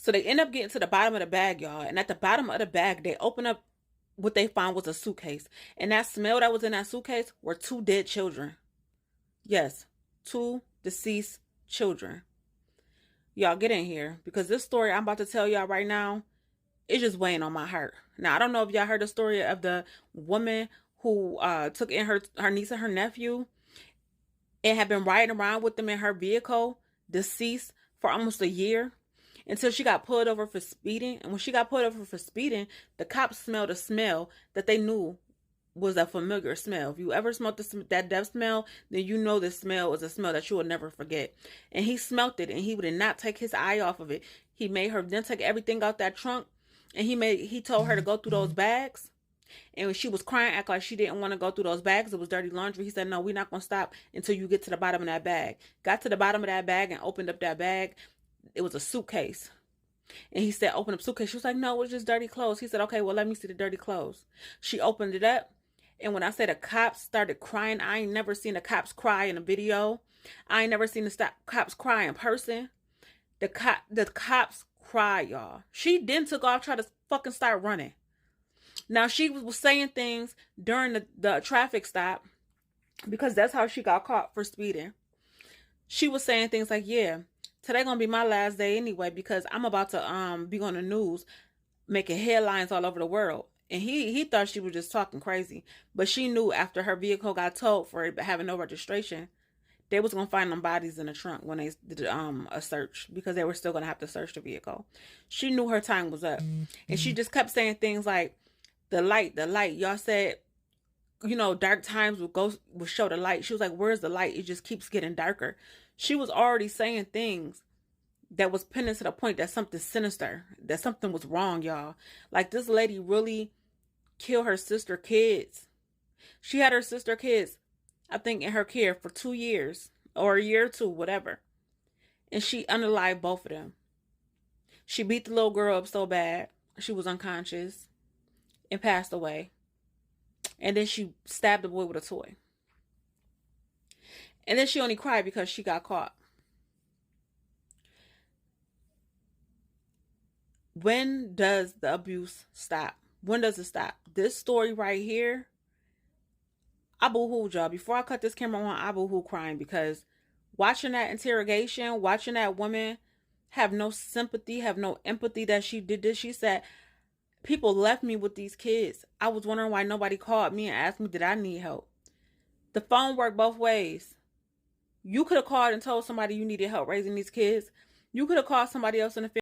So they end up getting to the bottom of the bag, y'all. And at the bottom of the bag, they open up what they found was a suitcase. And that smell that was in that suitcase were two dead children. Yes, two deceased children. Y'all get in here because this story I'm about to tell y'all right now is just weighing on my heart. Now, I don't know if y'all heard the story of the woman who took in her niece and her nephew and had been riding around with them in her vehicle, deceased for almost a year until she got pulled over for speeding. And when she got pulled over for speeding, the cops smelled a smell that they knew was a familiar smell. If you ever smelled that death smell, then you know this smell is a smell that you will never forget. And he smelt it, and he would not take his eye off of it. He made her then take everything out that trunk, and he told her to go through those bags. And she was crying, acting like she didn't want to go through those bags. It was dirty laundry. He said, no, we're not going to stop until you get to the bottom of that bag. Got to the bottom of that bag and opened up that bag. It was a suitcase. And he said, open up suitcase. She was like, no, it was just dirty clothes. He said, okay, well, let me see the dirty clothes. She opened it up. And when I said the cops started crying, I ain't never seen the cops cry in a video. I ain't never seen the cops cry in person. The cops cry, y'all. She then took off, tried to fucking start running. Now, she was saying things during the traffic stop because that's how she got caught for speeding. She was saying things like, yeah, today gonna be my last day anyway because I'm about to be on the news making headlines all over the world. And he thought she was just talking crazy. But she knew after her vehicle got towed for it having no registration, they was going to find them bodies in the trunk when they did a search because they were still going to have to search the vehicle. She knew her time was up. And she just kept saying things like, the light. Y'all said, you know, dark times will show the light. She was like, where's the light? It just keeps getting darker. She was already saying things that was pinning to the point that something sinister, that something was wrong, y'all. Like, this lady really killed her sister kids. She had her sister kids, I think, in her care for 2 years or a year or two, whatever. And she unalived both of them. She beat the little girl up so bad, she was unconscious and passed away. And then she stabbed the boy with a toy. And then she only cried because she got caught. When does the abuse stop? When does it stop? This story right here, I boo-hooed, y'all. Before I cut this camera on, I boo-hooed crying because watching that interrogation, watching that woman have no sympathy, have no empathy that she did this. She said, people left me with these kids. I was wondering why nobody called me and asked me, did I need help? The phone worked both ways. You could have called and told somebody you needed help raising these kids. You could have called somebody else in the family